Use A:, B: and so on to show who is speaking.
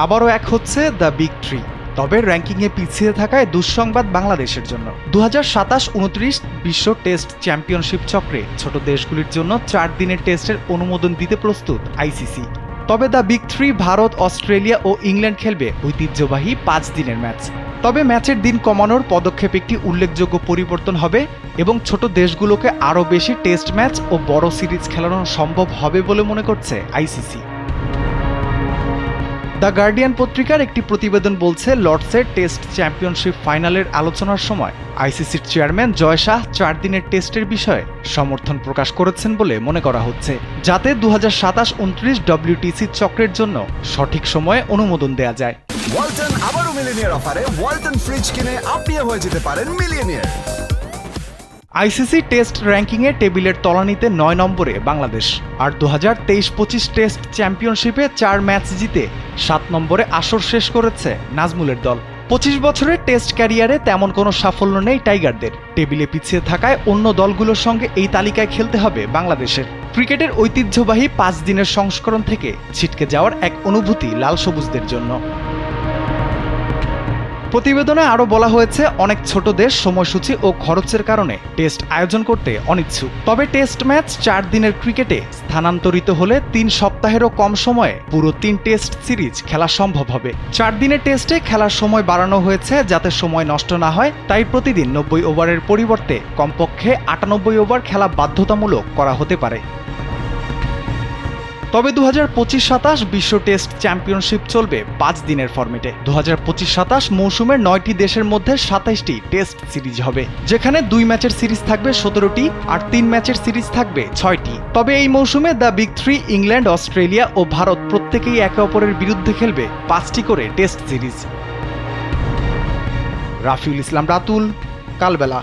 A: আবারও এক হচ্ছে দ্য বিগ থ্রি। তবে র্যাঙ্কিংয়ে পিছিয়ে থাকায় দুঃসংবাদ বাংলাদেশের জন্য। 2027-29 বিশ্ব টেস্ট চ্যাম্পিয়নশিপ চক্রে ছোট দেশগুলির জন্য 4 দিনের টেস্টের অনুমোদন দিতে প্রস্তুত আইসিসি। তবে the big three Bharat, Australia ও ইংল্যান্ড খেলবে ঐতিহ্যবাহী 5 দিনের ম্যাচ। তবে ম্যাচের দিন কমানোর পদক্ষেপ একটি উল্লেখযোগ্য পরিবর্তন হবে এবং ছোট দেশগুলোকে আরও বেশি টেস্ট ম্যাচ ও বড় সিরিজ খেলানো সম্ভব হবে বলে মনে করছে আইসিসি। দ্য গার্ডিয়ান পত্রিকার একটি প্রতিবেদন বলছে, লর্ডসের টেস্ট চ্যাম্পিয়নশিপ ফাইনালের আলোচনার সময় আইসিসির চেয়ারম্যান জয় শাহ 4 দিনের টেস্টের বিষয়ে সমর্থন প্রকাশ করেছেন বলে মনে করা হচ্ছে, যাতে 2027-29 WTC চক্রের জন্য সঠিক সময়ে অনুমোদন দেয়া যায়।
B: ওয়ালটন আবারও মিলিয়নিয়ার অফারে ওয়ালটন ফ্রিজ কিনে আপনিও হয়ে যেতে পারেন মিলিয়নিয়ার।
A: আইসিসি টেস্ট র্যাঙ্কিংয়ে টেবিলের তলানিতে 9 নম্বরে বাংলাদেশ, আর 2023-25 টেস্ট চ্যাম্পিয়নশিপে 4 ম্যাচ জিতে 7 নম্বরে আসর শেষ করেছে নাজমুলের দল। 25 বছরের টেস্ট ক্যারিয়ারে তেমন কোনো সাফল্য নেই টাইগারদের। টেবিলে পিছিয়ে থাকায় অন্য দলগুলোর সঙ্গে এই তালিকায় খেলতে হবে বাংলাদেশের। ক্রিকেটের ঐতিহ্যবাহী 5 দিনের সংস্করণ থেকে ছিটকে যাওয়ার এক অনুভূতি লাল সবুজদের জন্য। প্রতিবেদনে আরও বলা হয়েছে, অনেক ছোট দেশ সময়সূচি ও খরচের কারণে টেস্ট আয়োজন করতে অনিচ্ছুক। তবে টেস্ট ম্যাচ 4 দিনের ক্রিকেটে স্থানান্তরিত হলে 3 সপ্তাহেরও কম সময়ে পুরো 3 টেস্ট সিরিজ খেলা সম্ভব হবে। 4 দিনের টেস্টে খেলার সময় বাড়ানো হয়েছে যাতে সময় নষ্ট না হয়, তাই প্রতিদিন 90 ওভারের পরিবর্তে কমপক্ষে 98 ওভার খেলা বাধ্যতামূলক করা হতে পারে। তবে 2025-27 বিশ্ব টেস্ট চ্যাম্পিয়নশিপ চলবে 5 দিনের ফরম্যাটে। 2025-27 মৌসুমের 9টি দেশের মধ্যে 27টি টেস্ট সিরিজ হবে, যেখানে 2 ম্যাচের সিরিজ থাকবে 17টি আর 3 ম্যাচের সিরিজ থাকবে 6টি। তবে এই মৌসুমে the big three England, Australia ও ভারত প্রত্যেকেই একে অপরের বিরুদ্ধে খেলবে 5টি করে টেস্ট সিরিজ। রাফিউল ইসলাম রাতুল, কালবেলা।